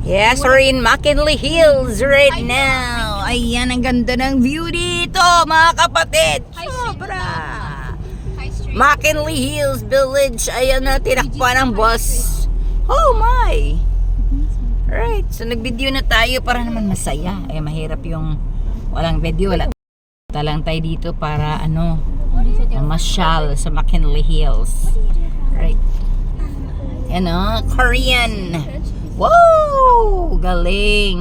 Yes, we're in McKinley Hills right now. Ayan, ang ganda ng view dito, mga kapatid. Sobra. McKinley Hills Village. Ayan na, tinakpan ng bus. Oh my. Right, so nag-video na tayo para naman masaya. Eh, mahirap yung walang video. Wala lang tayo dito para masyal sa McKinley Hills. Right. Yan Korean. Wow! Galing!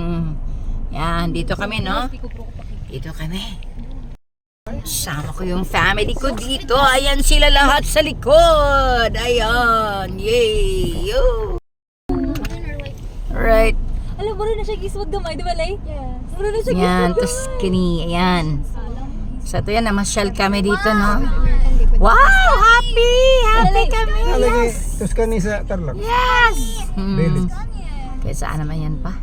Yan, dito kami, no? Dito kami. Sama ko yung family ko dito. Ayan sila lahat sa likod. Ayan. Yay! Yo! Right. Alam mo rin na siya giswag gamay, di ba, Lay? Yes. Yan, Tuscany. Ayan. So, ito yan, namasyal kami dito, no? Wow! Happy! Happy kami! Yes! Tuscany sa Tarlac. Yes! Village. Kaya saan naman yan pa?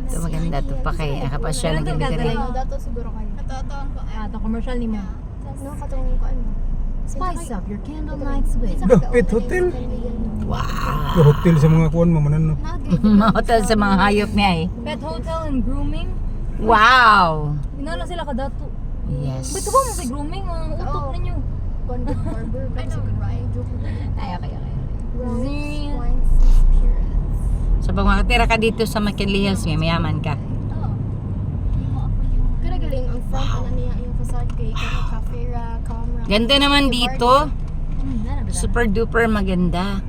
Ito maganda ito pa kay kapasya ng gimigari. Dato siguro kayo. Ito commercial ni mo. No, katong ko ano. Spice up your candle nights with Pet hotel. Wow! The hotel sa mga kuwan mo manan no. Mga hotel sa mga hayop niya eh. pet hotel and grooming. Wow! Inala sila ka dato. Yes. Ba't ka ba mo sa grooming? Ang utok ninyo. Convict Harbor. Ano siguro right? Joke lang. Kaya. Rose, wine, seas, pirates. So pag makatira ka dito sa McKinley Hills, may mayaman ka. Kada galing ang front ano niya yung facade kay cafe ra, camera. Ganda naman dito. Super duper maganda.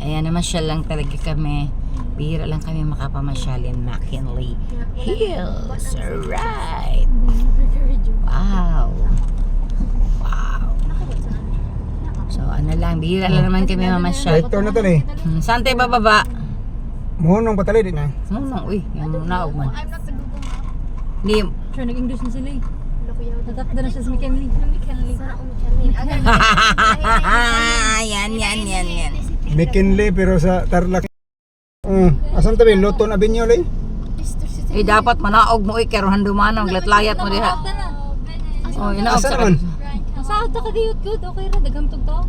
Ayan, namasyal lang talaga kami. Bihira lang kami makapamasyal in McKinley Hills. Alright. Wow. Wow. So ano lang, bihira lang naman kami mamasyal. Right turn na to ni. Saan tayo bababa? Mohon nang patali din na. Munong, uy, yung naog man. I'm not the Google Map. Hindi, Sure, nag-English na sila eh. Lokuyaw. Tatakda na siya sa McKinley. Sana McKinley. yan. McKinley pero sa Tarlac. Asan tabi Luton Avenue lay? Eh dapat manaog mo kay rohan dumanong latlayat mo diha. Oh, inaog Asan sa naman? Ang sahod na kagayot good. Okay ra, daghang tugtaw.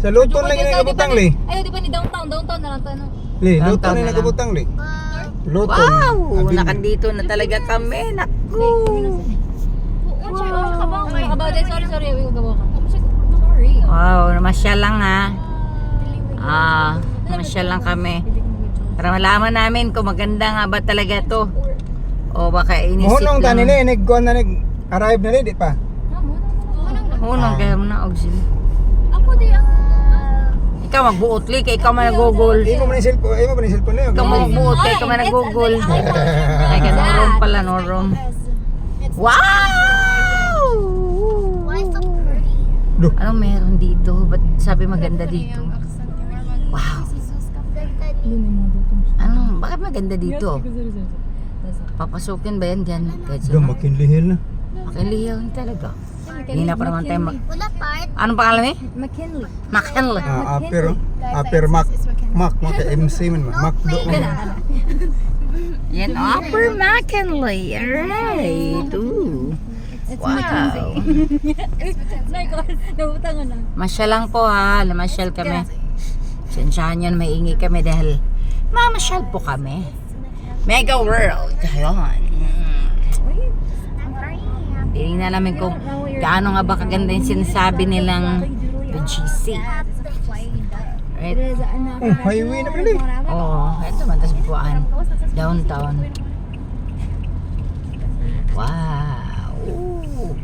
Sa Luton lang yung nagabutang li. Ayaw, di ba ni downtown? Downtown na lang tayo. Li, Downtown Luton na lang lang. nagabutang li. Luton. Wow, Avenue. nakandito na talaga kami. Naku. Sorry. Ayaw ko gawa ka. Sorry. Wow, namasyal lang ha. Namasyal lang kami. Para malaman namin kung maganda nga ba talaga to. O baka inisip Mohon nang tani lang. ni nag-go na nag-arrive na li di pa. Hunong kaya mo naog sila. Ako di ang Ikaw magbuot li, kay ikaw man nag-google. Imo man ni cellphone ni. Ikaw magbuot, kay ikaw man nag-google. Ay, ka norom pala, norom. Wow! why so pretty? Look. Anong meron dito? Ba't sabi maganda dito? Wow! Ano? Bakit maganda dito? Papasukin ba yan dyan? Kahit Do McKinley Hill na. Makilihaw talaga. Hindi na pa naman tayo Wala part. Anong pangalan eh? McKinley. McKinley. Upper Mac MC man Mac do. Yan, Upper McKinley. Alright. Ooh. Wow. Nabutangan na. Masyal lang po ha. Namasyal kami. Sensyahan yun, maingi kami dahil mamasyal po kami. Mega World. Ayun. Tingnan namin kung gaano nga ba kaganda yung sinasabi nilang BGC. Right? Highway na pala. Oo. Ito man, tas buwan. Downtown. Wow. Ooh.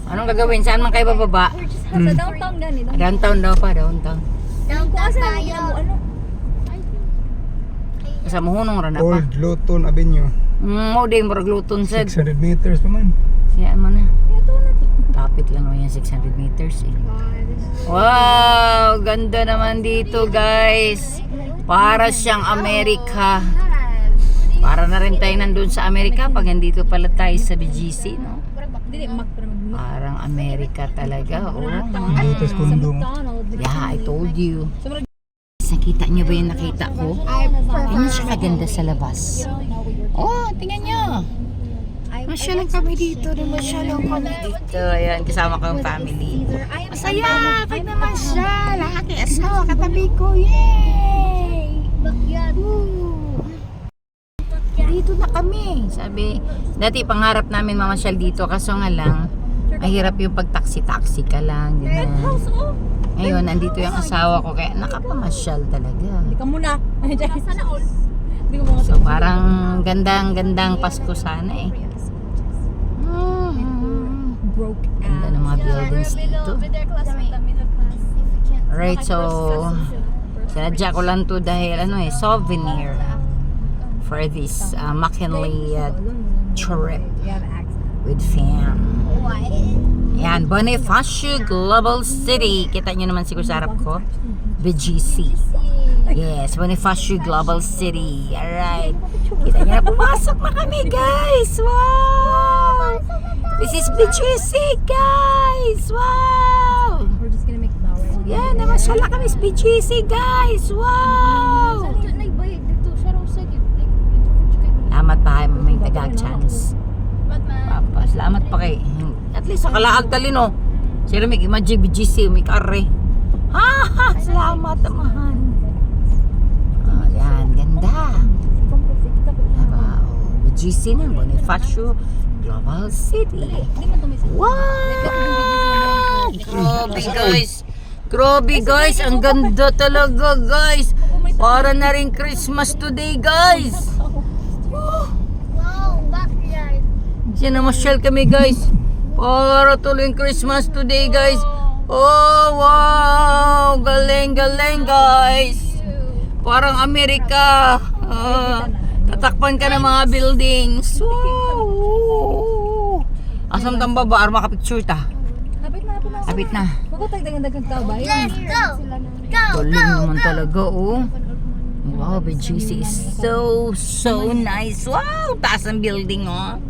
Anong gagawin? Saan man kayo bababa? Sa downtown gani. Downtown daw pa, downtown. Downtown tayo. Sa muhunong rin na pa. Old Luton Avenue. Mo din, murag luton sa. 600 meters pa man. Yan mo na. Kapit lang naman yan, 600 meters eh. Wow! Ganda naman dito guys. Para siyang Amerika. Para na rin tayo nandun sa Amerika pag nandito pala tayo sa BGC, no? Parang Amerika talaga, oh. Lutos kundong. Yeah, I told you. Nakita niyo ba yung nakita ko? Ayun siya kaganda sa labas. Oh, tingnan niyo. Masyalang kami dito. Masyalang kami dito. Ayan, kasama ko yung family. Masaya! Kahit naman siya. Lahat ng asawa katabi ko. Yay! Backyard. Woo! Sabi, dati pangarap namin mamasyal dito kaso nga lang, mahirap yung pag-taxi-taxi ka lang. Ganyan. Ngayon, nandito yung asawa ko kaya nakapamasyal talaga. Hindi ka muna. Sana all. Hindi ko mga So parang gandang Pasko sana eh. broke Ganda ng mga buildings dito. With their classmate. Middle class. If we can't. Alright, so sinadya ko lang to dahil souvenir for this McKinley trip with fam. Why? Yan, Bonifacio Global City. Kita nyo naman siguro sa harap ko. BGC. Yes, Bonifacio Global City. Alright. Kita nyo na, pumasok na kami guys. Wow! This is BGC guys. Wow! We're just gonna make flowers. Yan, namasyala kami sa BGC guys. Wow! Nagbayad dito. Siya raw sa Salamat pa kayo may taga-chance. But man. Papa, salamat pa kay. At least sa kalaag talino. Sira may imagine BGC, may kare. Ha! Salamat amahan. Oh, yan, ganda. Diba? Oh, BGC na, Bonifacio Global City. Wow! Grabe guys. Grabe guys, ang ganda talaga guys. Para na rin Christmas today guys. Wow, backyard. Sinamasyal kami guys. Para tuloy yung Christmas today guys. Oh wow! Galing guys. Parang Amerika. Tatakpan ka ng mga buildings. Wow! Asam tamba ba? Ar makapicture ta. Habit na. Magkatag dagang tao ba? Let's go. Go, Galing go, naman go. talaga oh. Wow, BGC is so nice. Wow! Taas ang building oh.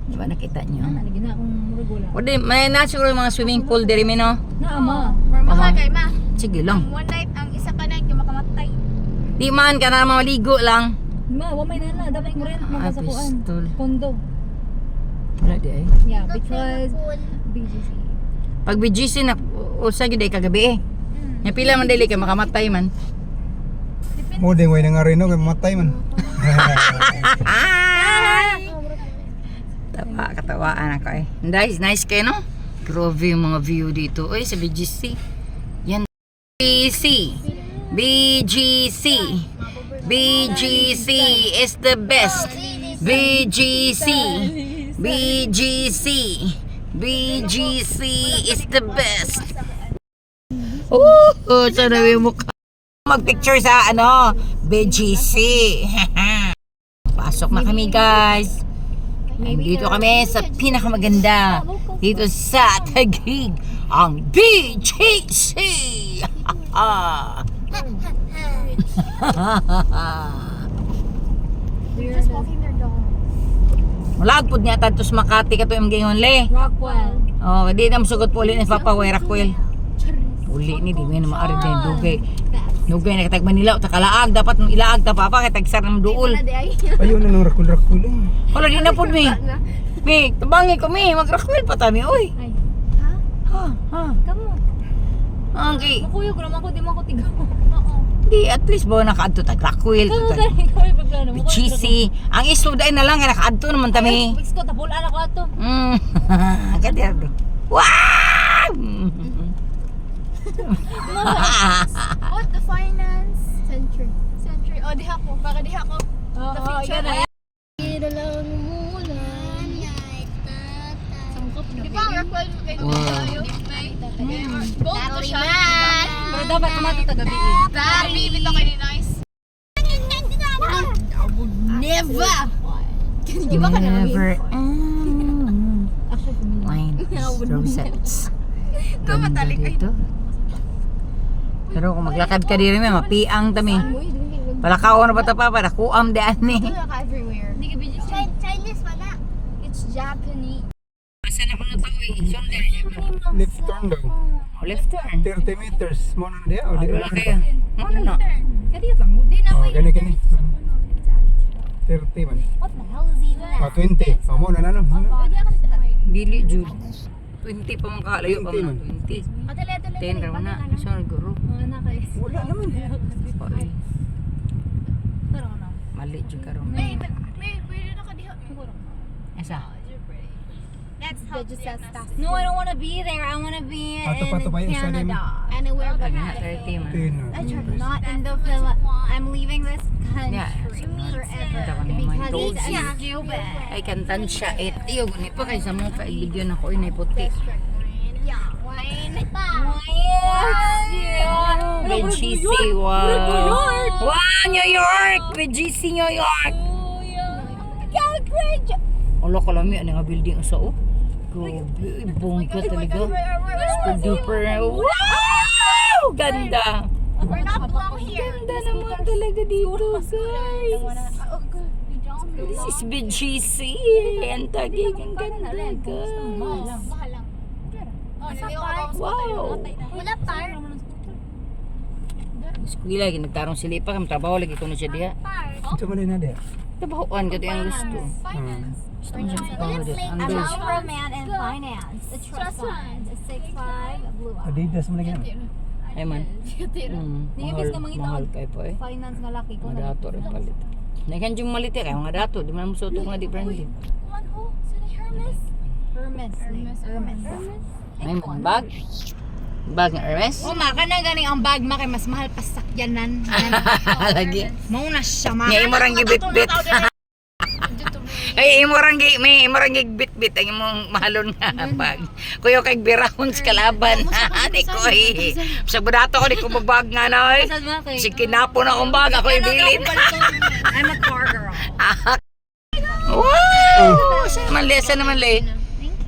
Diba nakita nyo? Lagi na akong murugula. Pwede, may na siguro yung mga swimming pool diri mi no? Naama. Mahal kay ma. Sige lang. One night, ang isa ka night, yung makamatay. Di man ka na maligo lang. Ma, wamay na. Dapat yung rent Ah, magkasakuan. pistol. Kondo. Wala di ay. Yeah, because BGC. Pag BGC na usa gyud ay kagabi eh. Nya pila man dili kay makamatay man. Mo ding way nga rin no kay matay man. Katawaan ako eh. Nice kayo no? Grabe yung mga view dito. Oy sa BGC. Yan. BGC is the best. BGC is the best. Sana yung mukha. Mag-picture sa BGC. Pasok na kami guys. Nandito kami sa pinakamaganda dito sa Taguig, ang BGC. We're just walking their dog. Malagpod nga tantos Makati ka to yung gingon le. Rockwell. Oh, di na masugot po ulit ni Papa Werakwel. Uli ni di mo na maaari din dugay. Dugay na katag Manila ta kalaag dapat mong ilaag ta Papa kay tagsar ng duol. Ayun na nang rakul eh. Wala di na pud mi. Mi, tabangi ko mi, magrakwel pa ta mi oy. Ay. Ha. Kamo. Okay. Makuyo ko naman ko, di man ko tigaw. Di at least ba nakaadto tag rakwel. Kamo gani kami pagplano mo. Cheesy. Ang islo dai na lang nga nakaadto naman ta mi. Fix ko tapulan ako ato. Kader do. Wow! What the finance? Century. Oh, diha ko. Baka diha ko. Oo, future. yan. Ira lang mulan. Sangkap na. Di ba, Rockwell mo kayo Wow. tayo? Gold to siya. Pero dapat kumato tagabi. Very bitaw kayo ni Nice. Never! Never Actually, familiar. wine rosets. Namatalik ay. Dito. Pero kung maglakad ka diri may mapiang tami. Palakaw na ba ta Papa? Nakuam di ani. Everywhere. Hindi ka video Chinese wala. It's Japanese. Saan ako natakoy? Shoulder. Left turn daw. Left turn. 30 meters mo na dia o di Wala ba? kayo. Ano no? Kadiyot lang mo. Di na Oh, may. gani 30 man. What the hell is even? Ah, 20. Oh, mo na no. Pwede ako sa Dili Jude. 20 pa man kalayo pa 20 man. man. 20. Atele. 10 raw na. Sure guru. Mga anak kayo. Wala naman. Oy, Tara ko na. mali jud karon. May pwede na ka diha. Asa? No, I don't want to be there. I want to be in Patupay sa din. Canada. Anywhere but Pag na 30 man. Not in the Philippines. I'm leaving this country Yeah. forever Ito ko na yung mga because goals. it's stupid. Ay, kantan siya. Tiyo, gani pa kaysa mo ka video na ko. Inay puti. BGC, wow. Wow, New York! BGC, New York! Wala ka lang yan nga building sa o. Grabe, bongga talaga. Super duper. Wow! Ganda! we're not below here. Ganda naman talaga dito, guys. This is BGC. Ang tagig, ang ganda, guys. Mahal lang. Sa park. Wow! Wala park. Eskwela, nagtarong sila pa. Trabaho lagi ko na siya diha. Park. Ito man din na diya. Trabahoan ka ang gusto. Gusto mo siya trabaho diha. Ang I'm gusto. out man and finance. The trust fund. The 6'5", blue eye. Adidas man lagi na. Ay man. Nibis ka mangitaw. Mahal kayo po eh. Finance nga laki ko Mga na. dato rin palit. Nagkan yung malit eh. Kaya mga dato. Di man mo suot mga di branded. Hermes. Ay man. Bag. Bag ng Hermes. Oh, maka na ganing ang bag ma kay mas mahal pa sakyanan. Lagi. Mauna siya ma. Nga imo rang gibit-bit. Ay, imo rang bit-bit ang imong mahalon nga bag. Kuyo kay birahon sa kalaban. Di ko eh. Sa budato ko di ko magbag nga na eh. Si kinapon akong bag ako ibilin. I'm a car girl. Wow! Saan naman le? Saan naman le?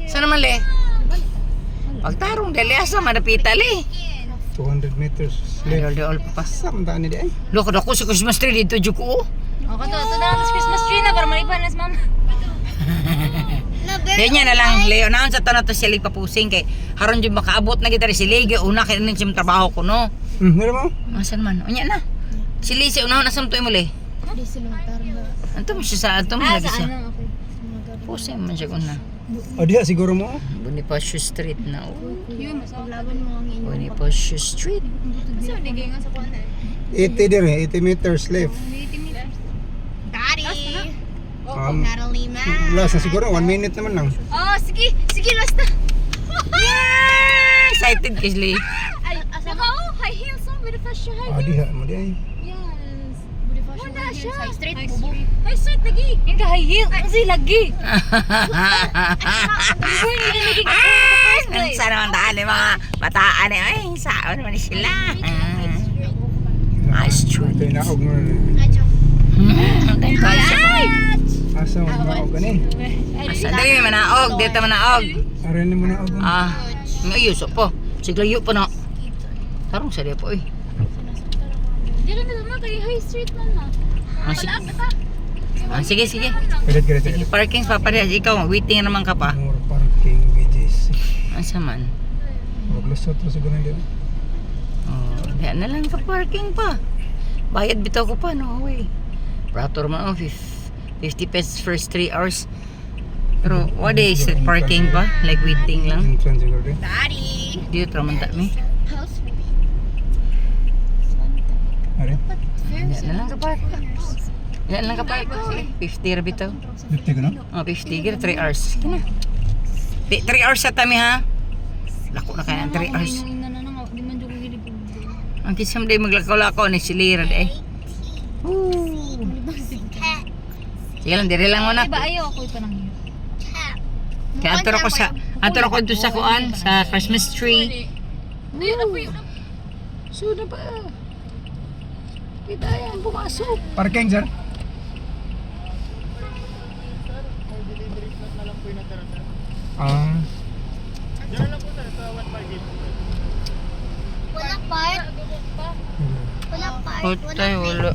Saan naman le? Pagtarong dali asa manapita le. 200 meters Ay, left. all pa. Saan taan ni di ay? Loko na ko sa Christmas tree dito juko. Okay, ito na lang sa Christmas tree na para malipanas, ma'am. Kanya na lang Leo naon sa tanan to sila papusing kay haron jud makaabot na kita si Lege una kay ning sim trabaho ko no. Meron mo? Asan man? Unya na. Si Lise unahon asam to imo le. Anto mo siya sa anto mo lagi siya. Pusing man siya una. O diha siguro mo. Bonifacio Street na. Yun, mas paglaban mo ang inyo. Bonifacio Street. Kasi naging nga sa kuwan eh. 80 dire, 80 meters left. Daddy. Um, Natalie man. last na siguro 1 minute naman lang. Oh, sige. Sige, last na. Excited kasi. Ay, asa ka? Oh, high heels. Oh, with the fashion high Ah, diha mo di ay. Yes. With the fashion Wala siya. High street. High street. High street lagi. Yung ka high heel. Ang si lagi. Ang sana naman daan yung mga bataan eh. Ay, saan naman sila. Street. Ito inaog mo na. Ay, ay! Asa mo naog gani? Asa, dali may manaog. Dito manaog. Arin mo naog. Ah, ngayuso po. Siglayo po na. Tarong sa po eh. Dili na naman kay high street man na. Sige, sige. Pilit ka Sige, rin. parking pa parehas. Ikaw, waiting naman ka pa. More parking BGC. Asa man? Huwag lusot na siguro din. Oh, yan na lang ka parking pa. Bayad bitaw ko pa, no way. Prator man, 50 pesos first 3 hours. Pero, what is it? Parking pa? Like waiting lang? Entrance siguro din. Daddy. Dito, traman ta mi. House. Arin. Yan na lang ka park. Yan lang ka park. 50 ra bitaw. 50 ko no? Oh, 50. Gira 3 hours. Sige na. 3 hours sa tami ha. Lako na kaya ng 3 hours. Di man jud ko gili. Ang kisam day maglakaw-lakaw ni si Lira day. Sige lang, dire lang muna. Iba ayaw ako ipanang hiyo. Kaya ator ako dito sa kuan, sa Christmas tree. So na ba? Kita yan, pumasok. Parking sir. Ah, Wala park. Wala park. Hotel, wala.